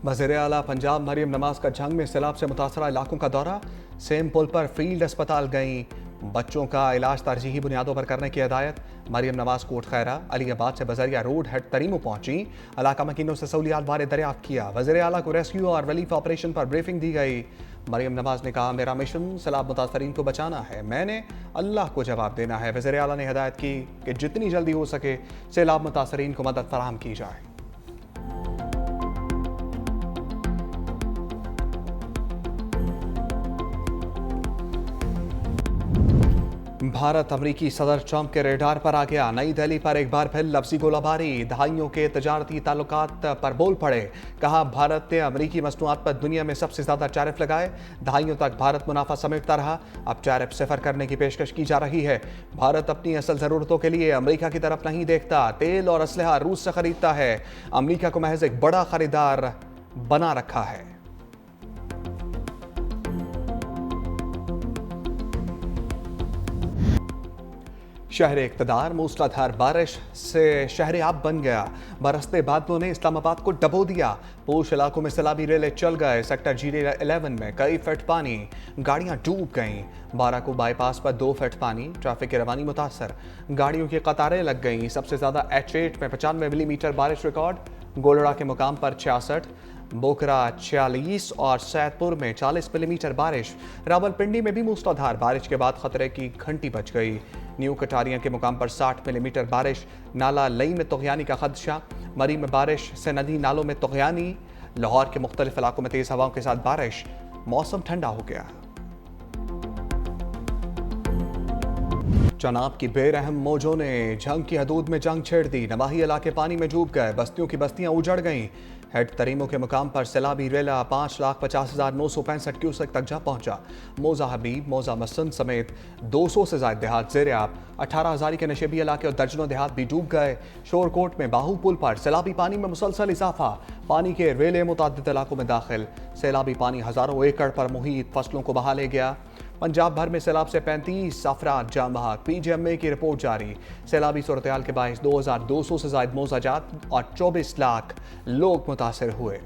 वज़ीर आला पंजाब मरियम नवाज का जंग में सैलाब से मुतासरा इलाकों का दौरा। सेम पुल पर फील्ड अस्पताल गईं। बच्चों का इलाज तरजीही बुनियादों पर करने की हिदायत। मरियम नवाज कोट खैरा अलीबाद से बजरिया रोड हेड तरीमो पहुंची। इलाका मकीनों से सहूलियात बारे दरियाफ्त किया। वज़ीर आला को रेस्क्यू और रिलीफ ऑपरेशन पर ब्रीफिंग दी गई। मरियम नवाज ने कहा, मेरा मिशन सैलाब मुतासरीन को बचाना है, मैंने अल्लाह को जवाब देना है। वज़ीर आला ने हिदायत की कि जितनी जल्दी हो सके सैलाब मुतासरीन को मदद फराहम की जाए। भारत अमरीकी सदर ट्रंप के रेडार पर आ गया। नई दिल्ली पर एक बार फिर लफ्जी गोलाबारी। दहाइयों के तजारती ताल्लुकात पर बोल पड़े। कहा, भारत ने अमरीकी मसनूआत पर दुनिया में सबसे ज्यादा टैरिफ लगाए। दहाइयों तक भारत मुनाफा समेटता रहा। अब टैरिफ सिफर करने की पेशकश की जा रही है। भारत अपनी असल जरूरतों के लिए अमरीका की तरफ नहीं देखता। तेल और असलहा रूस से खरीदता है। अमरीका को महज एक बड़ा खरीदार बना रखा है। शहर इक़्तिदार मूसलाधार बारिश से शहर-ए-आब बन गया। बरसते बादलों ने इस्लामाबाद को डबो दिया। पोश इलाकों में सैलाबी रेले चल गए। सेक्टर G11 में कई फीट पानी, गाड़ियां डूब गईं। बाराको बाईपास पर 2 फीट पानी, ट्रैफिक की रवानी मुतासर। गाड़ियों की कतारें लग गईं। सबसे ज्यादा H8 में 95 मिलीमीटर बारिश रिकॉर्ड। गोलड़ा के मुकाम पर 66, बोकरा 46 और सैदपुर में 40 मिलीमीटर बारिश। रावलपिंडी में भी मूसलाधार बारिश के बाद खतरे की घंटी बज गई। न्यू कटारिया के मुकाम पर 60 मिलीमीटर बारिश। नाला लई में तुग़यानी का खदशा। मरी में बारिश से नदी नालों में तुग़यानी। लाहौर के मुख्तलिफ इलाकों में तेज हवाओं के साथ बारिश। मौसम ठंडा हो गया। चनाब की बेरहम मौजों ने जंग की हदूद में जंग छेड़ दी। नवाही इलाके पानी में डूब गए। बस्तियों की बस्तियां उजड़ गईं। हेड तरीमो के मुकाम पर सैलाबी रेला 5,50,965 क्यूसेक तक जा पहुंचा। मौजा हबीब, मौजा मसन समेत 200 से ज्यादा देहात ज़ेर-ए-आब। 18,000 के नशेबी इलाके और दर्जनों देहात भी डूब गए। शोरकोट में बाहू पुल पर सैलाबी पानी में मुसलसल इजाफा। पानी के रेले मुतादिद इलाकों में दाखिल। सैलाबी पानी हजारों एकड़ पर मुहित फसलों को बहा ले गया। पंजाब भर में सैलाब से 35 अफराद जाम बहक। PGMA की रिपोर्ट जारी। सैलाबी सूरत-ए-हाल के बायस 2,200 से ज्यादा मौजाजात और 24 लाख लोग मुतासिर हुए।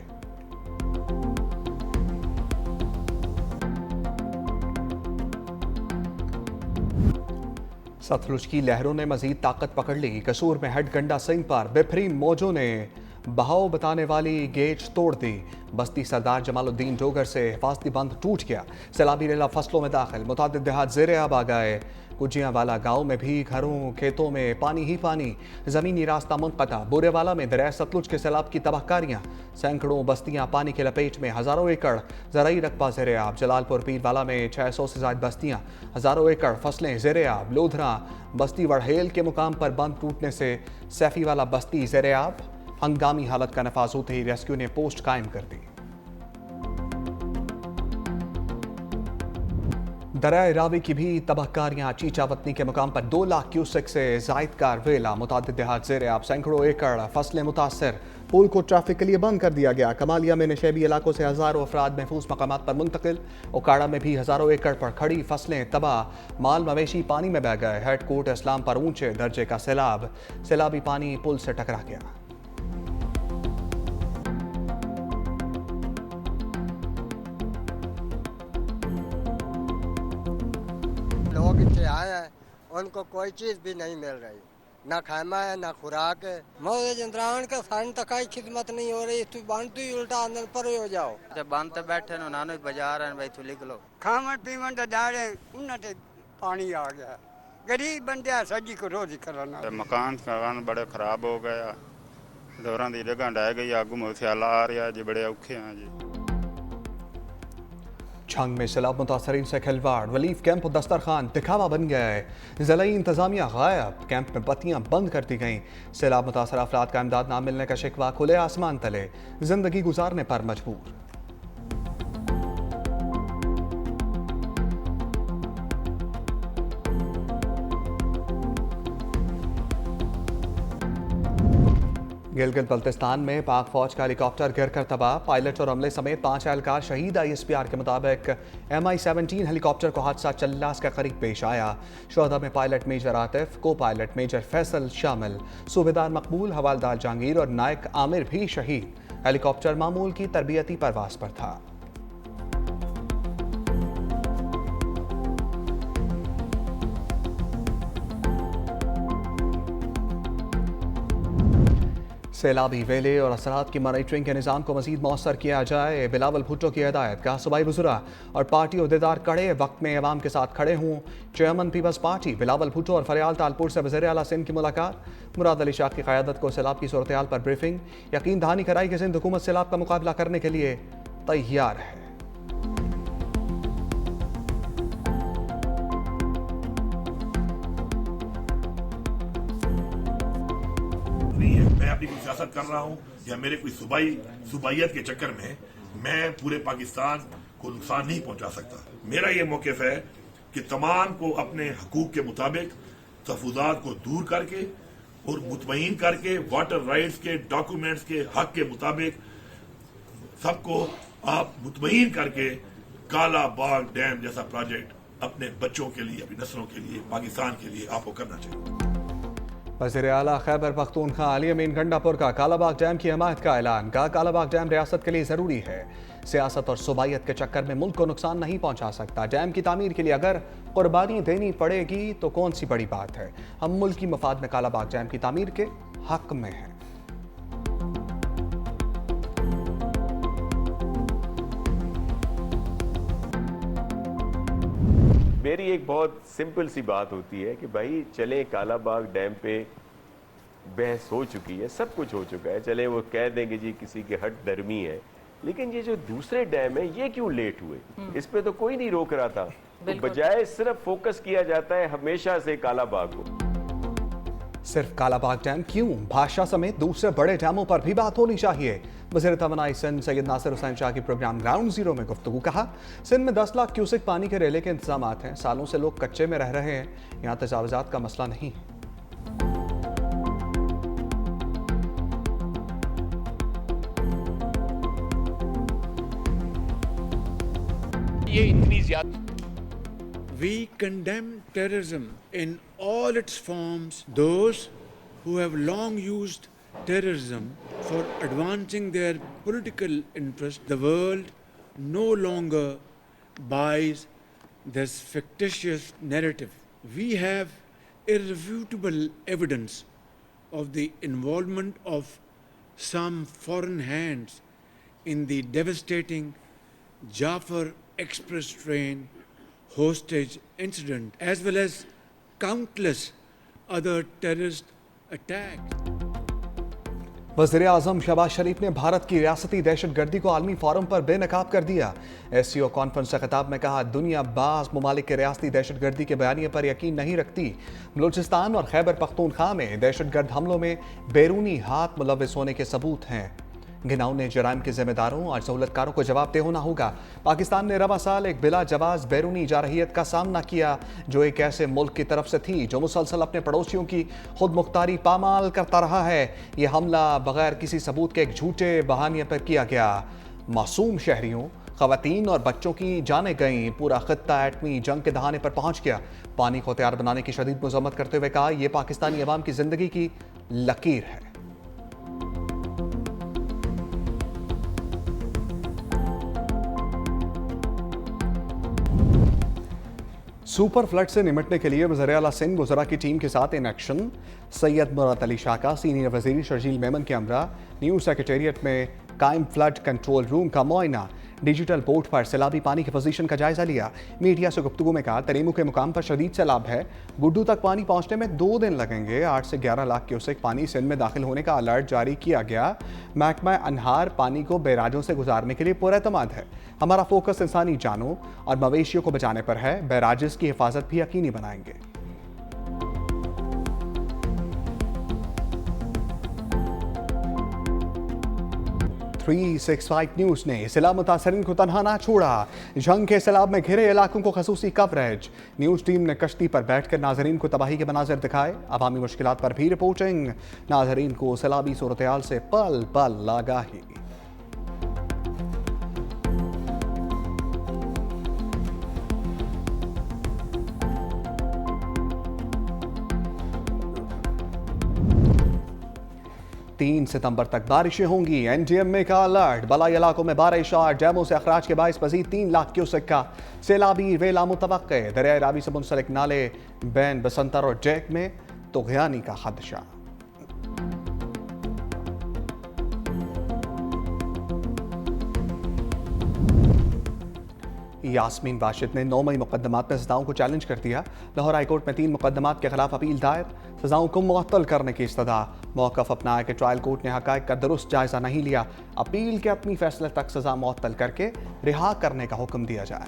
सतलुज की लहरों ने मजीद ताकत पकड़ ली। कसूर में हेड गंडा सिंह पर बेहतरीन मौजों ने बहाव बताने वाली गेज तोड़ दी। बस्ती सरदार जमालुद्दीन डोगर से हिफाजती बंद टूट गया। सैलाबी रेला फसलों में दाखिल। मुतादिद देहात ज़ेर-ए-आब आ गए। कुजियांवाला गांव में भी घरों खेतों में पानी ही पानी। जमीनी रास्ता मुनक़ता। बुरेवाला में दरिया सतलुज के सैलाब की तबाहकारियां। सैकड़ों बस्तियां पानी के लपेट में। हजारों एकड़ ज़राई रकबा ज़ेर-ए-आब। जलालपुर पीरवाला में 600 से ज्यादा बस्तियां, हजारों एकड़ फसलें ज़ेर-ए-आब। लोधरा बस्ती वड़हेल के मुकाम पर बंद टूटने से सैफी वाला बस्ती ज़ेर-ए-आब। हंगामी हालत का नफाज होते ही रेस्क्यू ने पोस्ट कायम कर दी। दरिया रावी की भी तबाहकारियां। चीचा वतनी के मुकाम पर 2 लाख क्यूसेक से जायद का रेला। मुतादिद देहात ज़ेर-ए-आब। सैकड़ों एकड़ फसलें मुतासर। पुल को ट्रैफिक के लिए बंद कर दिया गया। कमालिया में नशेबी इलाकों से हजारों अफराद महफूज मकामात पर मुंतकिल। ओकाड़ा में भी हजारों एकड़ पर खड़ी फसलें तबाह। माल मवेशी पानी में बह गए। हेड कोर्ट इस्लाम पर ऊंचे दर्जे का सैलाब। सैलाबी पानी पुल से टकरा गया। लोग इतने आए हैं, उनको कोई चीज़ भी नहीं मिल रही। ना खाना है, ना खुराक है। मोदी जंद्रावन के सन तक ही खिदमत नहीं हो रही। तू बंद तू ही उल्टा अंदर पर हो जाओ। जब बंद तो बैठे नो नानो बाजार है भाई तू लिख लो। खावन पीवन तो दाड़े उन्हें पानी आ गया। गरीब बंदे सजी को रोज करना। मकान बड़े खराब हो गया। डोरां दी जगह ढह गई। आगू मुसियाला आ रहा जी, बड़े औखे हैं जी। जंग में सैलाब मुतासरीन से खिलवाड़। रिलीफ कैंप और दस्तरखान दिखावा बन गया है। ज़िलाई इंतजामिया गायब। कैंप में बत्तियां बंद कर दी गईं। सैलाब मुतासर अफराद का इमदाद ना मिलने का शिकवा। खुले आसमान तले जिंदगी गुजारने पर मजबूर। गिलगित बल्तिस्तान में पाक फौज का हेलीकॉप्टर गिरकर तबाह। पायलट और अमले समेत 5 एहलकार शहीद। ISPR के मुताबिक MI-17 हेलीकॉप्टर को हादसा चल्लास के करीब पेश आया। शोहदा में पायलट मेजर आतिफ, को पायलट मेजर फैसल शामिल। सूबेदार मकबूल, हवालदार जहांगीर और नायक आमिर भी शहीद। हेलीकॉप्टर मामूल की तरबियती परवाज पर था। सैलाबी वेले और असरात की मॉनिटरिंग के निज़ाम को मज़ीद मौसर किया जाए, बिलावल भुट्टो की हिदायत। कहा सूबाई वज़रा और पार्टी अहदेदार कड़े वक्त में अवाम के साथ खड़े हों। चेयरमैन पीपल्स पार्टी बिलावल भुट्टो और फरियाल तालपुर से वज़ीर आला सिंध की मुलाकात। मुराद अली शाह की क़यादत को सैलाब की सूरत हाल पर ब्रीफिंग। यकीन दहानी कराई कि सिंध हुकूमत सैलाब का मुकाबला करने के लिए तैयार है। नहीं है मैं अपनी कोई सियासत कर रहा हूँ या मेरे कोई सुबाइयत के चक्कर में मैं पूरे पाकिस्तान को नुकसान नहीं पहुंचा सकता। मेरा ये मौक़िफ़ है कि तमाम को अपने हकूक के मुताबिक तहफ़्फ़ुज़ात को दूर करके और मुतमईन करके वाटर राइट्स के डॉक्यूमेंट्स के हक के मुताबिक सबको आप मुतमईन करके काला बाग डैम जैसा प्रोजेक्ट अपने बच्चों के लिए, अपनी नस्लों के लिए, पाकिस्तान के लिए आपको करना चाहिए। वज़ीर आला खैबर पख्तूनख्वा अली अमीन गंडापुर का कालाबाग डैम की हिमायत का ऐलान। कहा कालाबाग डैम रियासत के लिए ज़रूरी है। सियासत और सुबाइयत के चक्कर में मुल्क को नुकसान नहीं पहुंचा सकता। डैम की तामीर के लिए अगर कुर्बानी देनी पड़ेगी तो कौन सी बड़ी बात है। हम मुल्क की मफाद में कालाबाग डैम की तामीर के हक में हैं। मेरी एक बहुत सिंपल सी बात होती है कि भाई चले कालाबाग डैम पे बहस हो चुकी है, सब कुछ हो चुका है, चले वो कह देंगे जी किसी की हट दरमी है, लेकिन ये जो दूसरे डैम है ये क्यों लेट हुए, इस पे तो कोई नहीं रोक रहा था। तो बजाय सिर्फ फोकस किया जाता है हमेशा से कालाबाग को। सिर्फ कालाबाग डैम क्यों, भाषा समेत दूसरे बड़े डैमों पर भी बात होनी चाहिए। वज़ीर तवानाई सिंध सैयद नासिर हुसैन शाह की प्रोग्राम ग्राउंड जीरो में गुफ्तगू। कहा सिंध में 10 लाख क्यूसेक पानी के रेले के इंतजाम हैं, सालों से लोग कच्चे में रह रहे हैं, यहाँ तजावुजात का मसला नहीं है। ये इतनी ज्यादा We condemn terrorism in all its forms. Those who have long used terrorism for advancing their political interest, the world no longer buys this fictitious narrative. We have irrefutable evidence of the involvement of some foreign hands in the devastating Jafar Express train hostage incident, as well as countless other terrorist attacks. वज़ीर आज़म शहबाज शरीफ ने भारत की रियासती दहशतगर्दी को आलमी forum पर बेनकाब कर दिया। SCO कॉन्फ्रेंस से खिताब में कहा दुनिया बाज़ ममालिक के रियासती दहशतगर्दी के बयानिए पर यकीन नहीं रखती। बलूचिस्तान और खैबर पख्तूनख्वा में दहशतगर्द हमलों में बैरूनी हाथ मुलव्विस होने के सबूत हैं। घिनौने जराइम के जिम्मेदारों और सहूलतकारों को जवाबदेह होना होगा। पाकिस्तान ने रवा साल एक बिला जवाज बैरूनी जारहियत का सामना किया जो एक ऐसे मुल्क की तरफ से थी जो मुसलसल अपने पड़ोसियों की खुद मुख्तारी पामाल करता रहा है। यह हमला बगैर किसी सबूत के एक झूठे बहाने पर किया गया। मासूम शहरियों, खवातीन और बच्चों की जानें गईं। पूरा खित्ता एटमी जंग के दहाने पर पहुंच गया। पानी को तैयार बनाने की शदीद मजम्मत करते हुए कहा यह पाकिस्तानी अवाम की जिंदगी की लकीर है। सुपर फ्लड से निपटने के लिए वज़ीर आला सिंध वज़रा की टीम के साथ इन एक्शन। सैयद मुराद अली शाह का सीनियर वज़ीर शर्जील मेमन के हमरा न्यू सेक्रेटेरिएट में कायम फ्लड कंट्रोल रूम का मुआयना। डिजिटल बोर्ड पर सैलाबी पानी की पोजीशन का जायजा लिया। मीडिया से गुफ्तगू में कहा तरीमू के मुकाम पर शदीद सैलाब है, गुड्डू तक पानी पहुंचने में 2 दिन लगेंगे। 8 से 11 लाख क्यूसेक पानी सिंध में दाखिल होने का अलर्ट जारी किया गया। महकमा अनहार पानी को बैराजों से गुजारने के लिए पुरएतमाद है। हमारा फोकस इंसानी जानों और मवेशियों को बचाने पर है। बैराजेस की हिफाजत भी यकीनी बनाएंगे। थ्री 365 न्यूज़ ने सैलाब मुतासरीन को तनहा ना छोड़ा। जंग के सैलाब में घिरे इलाकों को खसूसी कवरेज। न्यूज़ टीम ने कश्ती पर बैठकर नाजरीन को तबाही के मनाजिर दिखाए। अवामी मुश्किलात पर भी रिपोर्टिंग। नाजरीन को सैलाबी सूरत-ए-हाल से पल पल आगाही। 3 सितंबर तक बारिशें होंगी। NDMA का अलर्ट, बलाई इलाकों में बारिश और डैमों से अखराज के बायस मजीद 3 लाख क्यूसेक का सैलाबी रेला मुतवक्के। दरियाई रावी से मुंसलिक नाले बैन बसंतर और जैक में तुग़यानी का खदशा। यास्मीन वाशिद ने 9 मई मुकदमात में सजाओं को चैलेंज कर दिया। लाहौर हाईकोर्ट में 3 मुकदमात के खिलाफ अपील दायर, सजाओं को मुअत्तल करने की इस्तदा। मौक़िफ़ अपनाया कि ट्रायल कोर्ट ने हक़ाइक़ का दुरुस्त जायज़ा नहीं लिया। अपील के अपनी फैसले तक सजा मुअत्तल करके रिहा करने का हुक्म दिया जाए।